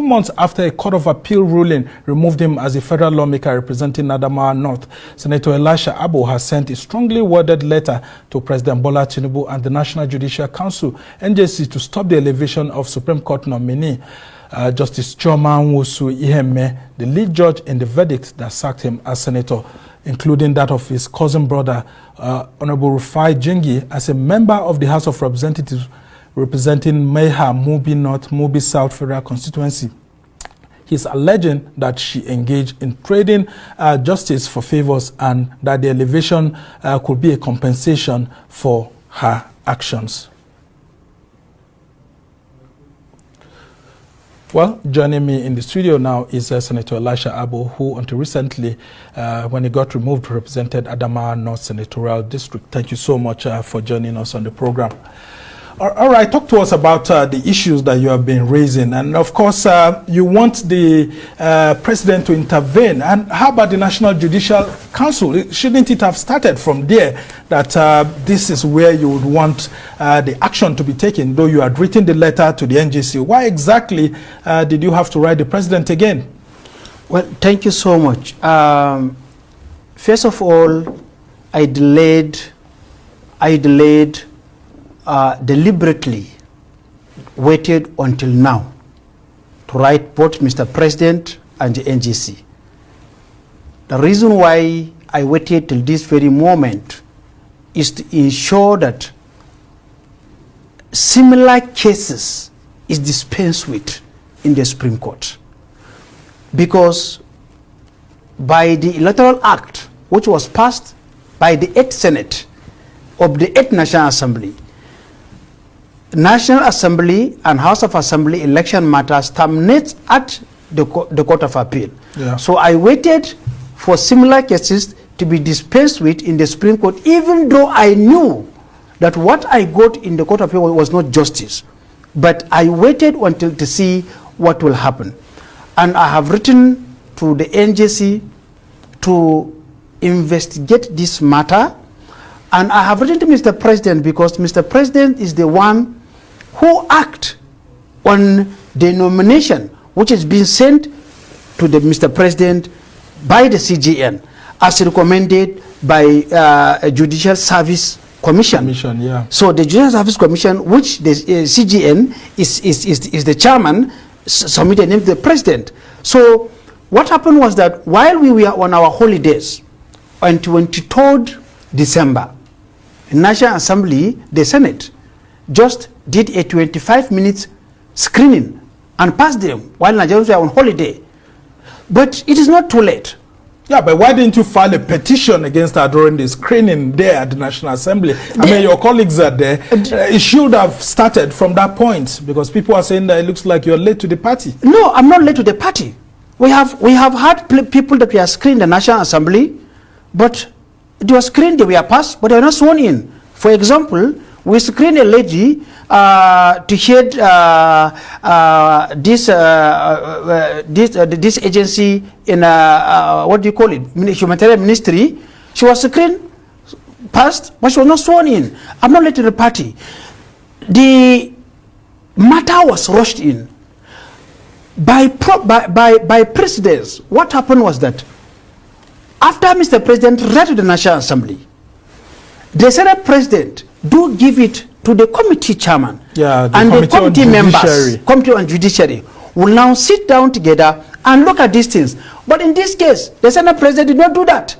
months after a Court of Appeal ruling removed him as a federal lawmaker representing Adamawa North. Senator Elisha Abo has sent a strongly worded letter to President Bola Tinubu and the National Judicial Council, NJC, to stop the elevation of Supreme Court nominee Justice Chioma Nwosu Iheme, the lead judge in the verdict that sacked him as senator, including that of his cousin brother, Honorable Rufai Jingi, as a member of the House of Representatives representing Meha, Mubi North, Mubi South Federal Constituency. He's alleging that she engaged in trading justice for favors and that the elevation could be a compensation for her actions. Well, joining me in the studio now is Senator Elisha Abo, who until recently, when he got removed, represented Adamawa North Senatorial District. Thank you so much for joining us on the program. All right, talk to us about the issues that you have been raising. And of course, you want the president to intervene. And how about the National Judicial Council? Shouldn't it have started from there that this is where you would want the action to be taken, though you had written the letter to the NJC? Why exactly did you have to write the president again? Well, thank you so much. First of all, I deliberately waited until now to write both Mr. President and the NJC. The reason why I waited till this very moment is to ensure that similar cases is dispensed with in the Supreme Court. Because by the Electoral Act, which was passed by the 8th Senate of the 8th National Assembly, National Assembly and House of Assembly election matters terminate at the Court of Appeal. Yeah. So I waited for similar cases to be dispensed with in the Supreme Court, even though I knew that what I got in the Court of Appeal was not justice. But I waited until to see what will happen. And I have written to the NJC to investigate this matter. And I have written to Mr. President because Mr. President is the one who acts on the nomination which is being sent to the Mr. President by the CJN as recommended by Judicial Service Commission. Yeah. So the Judicial Service Commission, which the CJN is the chairman, submitted him to the President. So what happened was that while we were on our holidays on 23rd December, National Assembly, the Senate, just did a 25-minute screening and passed them while Nigerians were on holiday. But it is not too late. Yeah, but why didn't you file a petition against her during the screening there at the National Assembly? I mean, your colleagues are there. It should have started from that point because people are saying that it looks like you're late to the party. No, I'm not late to the party. We have had people that we are screened in the National Assembly, but they were screened, they were passed, but they were not sworn in. For example, we screened a lady to head this agency in what do you call it, humanitarian ministry. She was screened, passed, but she was not sworn in. I'm not late to the party. The matter was rushed in by precedence. What happened was that after Mr. President read to the National Assembly, the Senate President do give it to the committee chairman. Yeah, and the committee members, Committee on Judiciary, will now sit down together and look at these things. But in this case, the Senate President did not do that.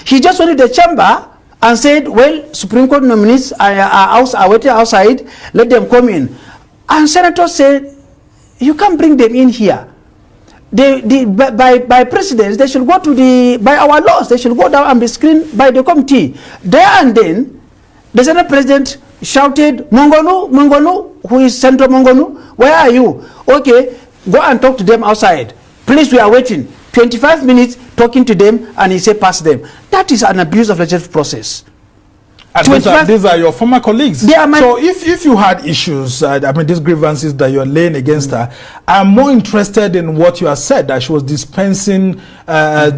He just went to the chamber and said, well, Supreme Court nominees are waiting outside, let them come in. And senators said, you can't bring them in here. By precedence, they should go to by our laws, they should go down and be screened by the committee. There and then, the Senate President shouted, Mongonu, Mongonu, who is Central Mongonu, where are you? Okay, go and talk to them outside. Please, we are waiting. 25 minutes talking to them, and he said, pass them. That is an abuse of legislative process. And these are your former colleagues. So if you had issues, I mean, these grievances that you're laying against her, I'm more interested in what you have said, that she was dispensing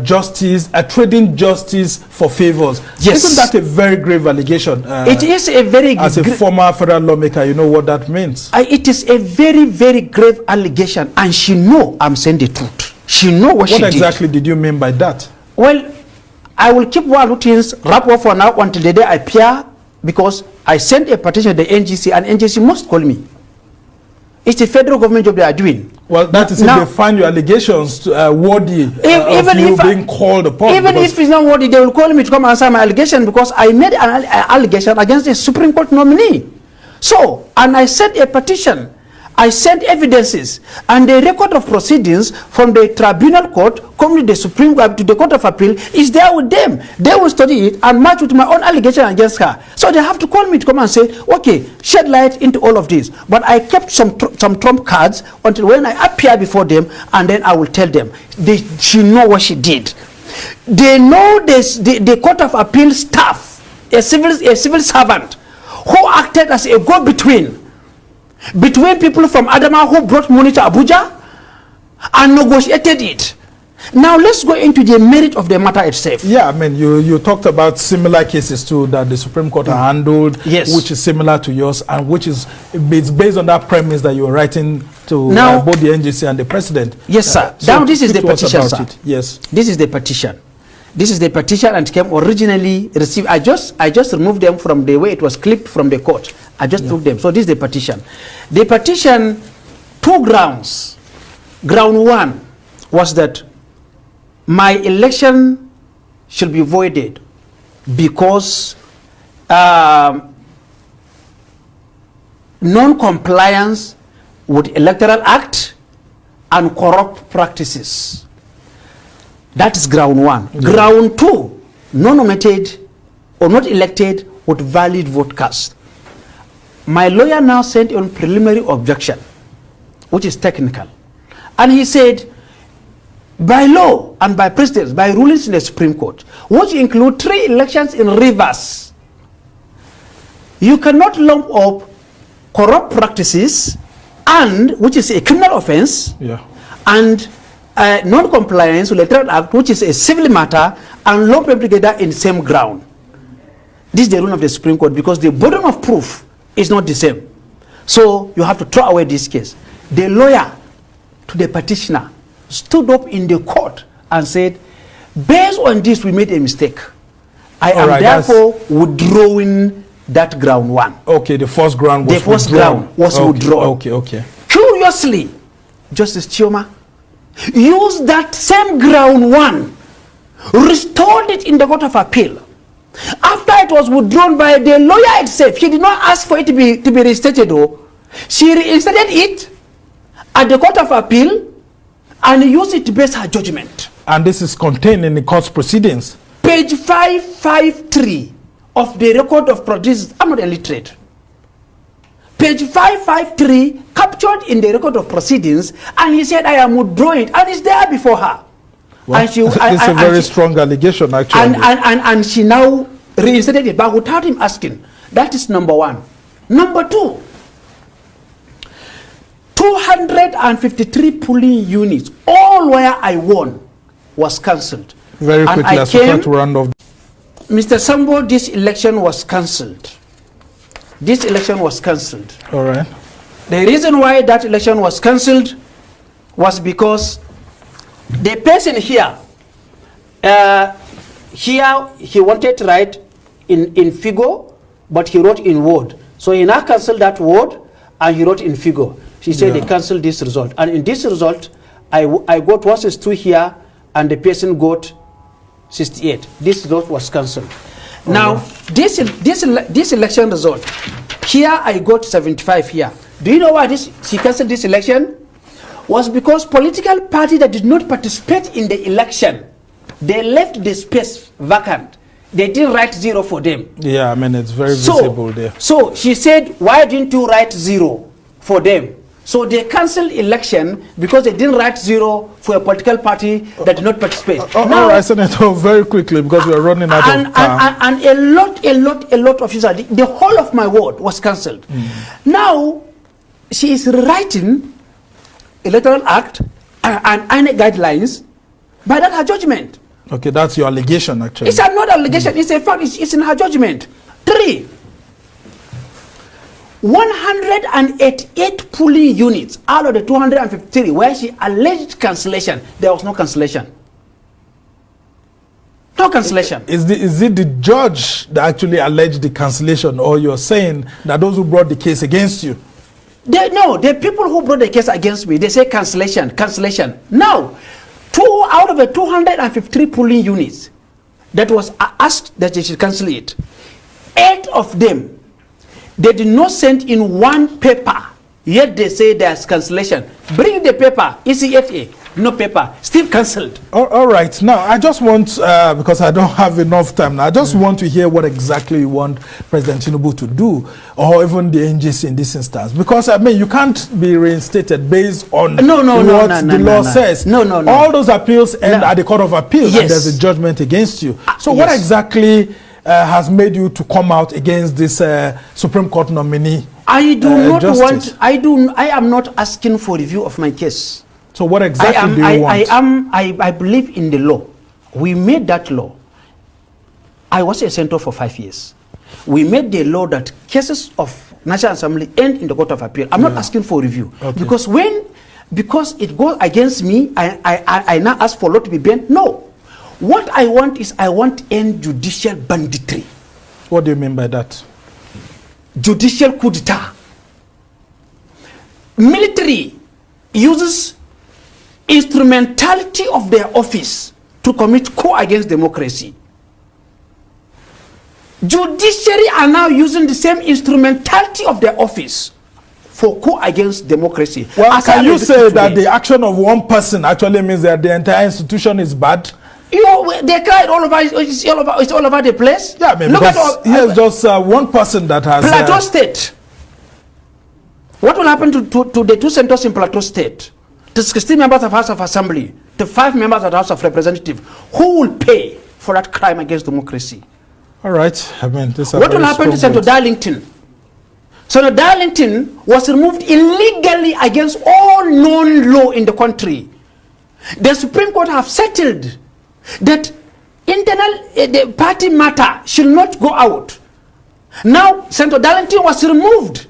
justice, trading justice for favors. Yes. Isn't that a very grave allegation? It is a very as a former federal lawmaker, you know what that means. It is a very, very grave allegation, and she know I'm saying the truth. She know what she did. What exactly did you mean by that? Well, I will keep one routines wrap up for now until the day I appear, because I sent a petition to the NGC, and NGC must call me. It's the federal government job they are doing. Well, that is now, if they find your allegations worthy of you being called upon. Even if it's not worthy, they will call me to come answer my allegation, because I made an allegation against a Supreme Court nominee. So, and I sent a petition. I sent evidences, and the record of proceedings from the tribunal court come to the Supreme Court, to the Court of Appeal, is there with them. They will study it and match with my own allegation against her. So they have to call me to come and say, okay, shed light into all of this. But I kept some trump cards until when I appear before them, and then I will tell them. She know what she did. They know this, the Court of Appeal staff, a civil servant, who acted as a go-between between people from Adama who brought money to Abuja and negotiated it. Now let's go into the merit of the matter itself. Yeah, I mean, you talked about similar cases too that the Supreme Court handled, yes, which is similar to yours, and which is it's based on that premise that you were writing to now, both the NGC and the president. Yes, sir. Now this is the petition, sir. Yes. This is the petition. This is the petition, and came originally received. I just removed them from the way it was clipped from the court. I just took them. So this is the petition. The petition, two grounds. Ground one was that my election should be voided because non-compliance with Electoral Act and corrupt practices. That is ground one. Yeah. Ground two, non-nominated or not elected with valid vote cast. My lawyer now sent on preliminary objection, which is technical. And he said, by law and by precedents, by rulings in the Supreme Court, which include 3 elections in reverse, you cannot lump up corrupt practices, and which is a criminal offense, yeah, and non-compliance with the Electoral Act, which is a civil matter, and lump them together in the same ground. This is the rule of the Supreme Court, because the burden of proof is not the same. So you have to throw away this case. The lawyer to the petitioner stood up in the court and said, based on this, we made a mistake. I am therefore withdrawing that ground one. Okay, the first ground was withdrawn. The first ground was withdrawn. Okay. Curiously, Justice Chioma used that same ground one, restored it in the Court of Appeal. After it was withdrawn by the lawyer itself, he did not ask for it to be reinstated, though. She reinstated it at the Court of Appeal and used it to base her judgment. And this is contained in the court's proceedings. Page 553 of the record of proceedings. I'm not illiterate. Page 553 captured in the record of proceedings, and he said, I am withdrawing, and it's there before her. Well, and it's a very strong allegation, actually. And she now reinstated it, but without him asking. That is number one. Number two, 253 polling units, all where I won, was cancelled. Very quickly, as we try to round off. Mr. Sambo, this election was cancelled. This election was cancelled. All right. The reason why that election was cancelled was because the person here, he wanted to write in figure, but he wrote in word. So he now cancelled that word, and he wrote in figure. She said, they cancelled this result. And in this result, I got 162 here, and the person got 68. This result was cancelled. Now, this election result, here I got 75 here. Do you know why she cancelled this election? Was because political party that did not participate in the election, they left the space vacant. They didn't write 0 for them. Yeah, I mean, it's very visible there. So she said, why didn't you write 0 for them? So they cancelled election because they didn't write 0 for a political party that did not participate. Now, all right, Senator, very quickly, because we are running out of time. And a lot of users, the whole of my ward was cancelled. Now, she is rewriting Electoral Act and any guidelines by that her judgment. Okay, that's your allegation, actually. It's not allegation, it's a fact, it's in her judgment. 3. 188 polling units out of the 253 where she alleged cancellation, there was no cancellation. No cancellation. Is it the judge that actually alleged the cancellation, or you're saying that those who brought the case against you? No, the people who brought the case against me, they say cancellation, cancellation. Now, 2 out of the 253 polling units that was asked that they should cancel it, 8 of them, they did not send in one paper, yet they say there's cancellation. Bring the paper, ECFA, no paper, still cancelled. All right, now I just want, because I don't have enough time now, I just want to hear what exactly you want President Tinubu to do, or even the NGC in this instance. Because, I mean, you can't be reinstated based on what the law says. No. All those appeals end at the Court of Appeal, and there's a judgment against you. So what exactly has made you to come out against this Supreme Court nominee? I am not asking for review of my case. So what exactly do you want? I believe in the law. We made that law. I was a senator for 5 years. We made the law that cases of National Assembly end in the Court of Appeal. I'm not asking for review. Because because it goes against me, I now ask for law to be bent. No. What I want is I want end judicial banditry. What do you mean by that? Judicial coup d'etat. Military uses instrumentality of their office to commit coup against democracy. Judiciary are now using the same instrumentality of their office for coup against democracy. Well, can you say that the action of one person actually means that the entire institution is bad? You know, they cried all over. It's all over the place. Yeah, I mean, here's just one person that has. Plateau State. What will happen to the 2 senators in Plateau State? To 16 members of House of Assembly, to 5 members of the House of Representatives? Who will pay for that crime against democracy? All right. I mean, what will happen to Senator Darlington? Senator Darlington was removed illegally against all known law in the country. The Supreme Court have settled that internal the party matter should not go out. Now Senator Darlington was removed.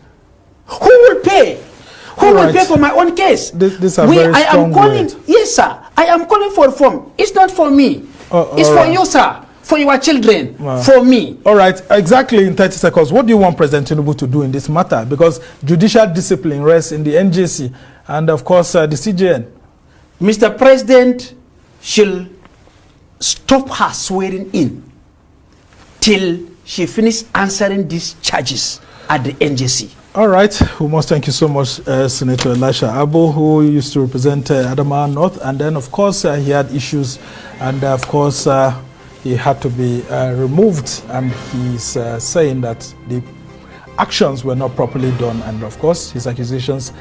Who will pay? Who will pay for my own case? I am calling. Yes, sir. I am calling for reform. It's not for me. It's for you, sir. For your children. For me. All right. Exactly in 30 seconds. What do you want President Tinubu to do in this matter? Because judicial discipline rests in the NJC and, of course, the CJN. Mr. President should stop her swearing in till she finishes answering these charges at the NJC. All right. We must thank you so much, Senator Elisha Abo, who used to represent Adamawa North. And then, of course, he had issues. And, of course, he had to be removed. And he's saying that the actions were not properly done. And, of course, his accusations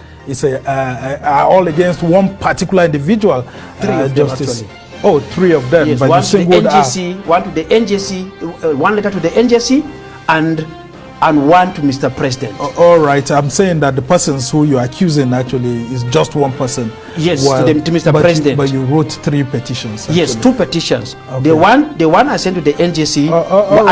are all against one particular individual. 3 of them, actually. Oh, 3 of them. Yes, one to the NJC, one to the NJC, one letter to the NJC, and one to Mr. President. All right, I'm saying that the persons who you're accusing actually is just one person. Yes, to Mr. President. But you wrote 3 petitions. Actually. Yes, 2 petitions. Okay. The one I sent to the NJC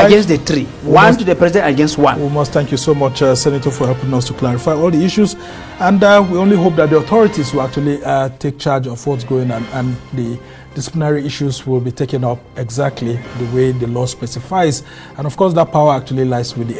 against the 3. One to the President against 1. We must thank you so much, Senator, for helping us to clarify all the issues. And we only hope that the authorities will actually take charge of what's going on, and the disciplinary issues will be taken up exactly the way the law specifies. And of course, that power actually lies with the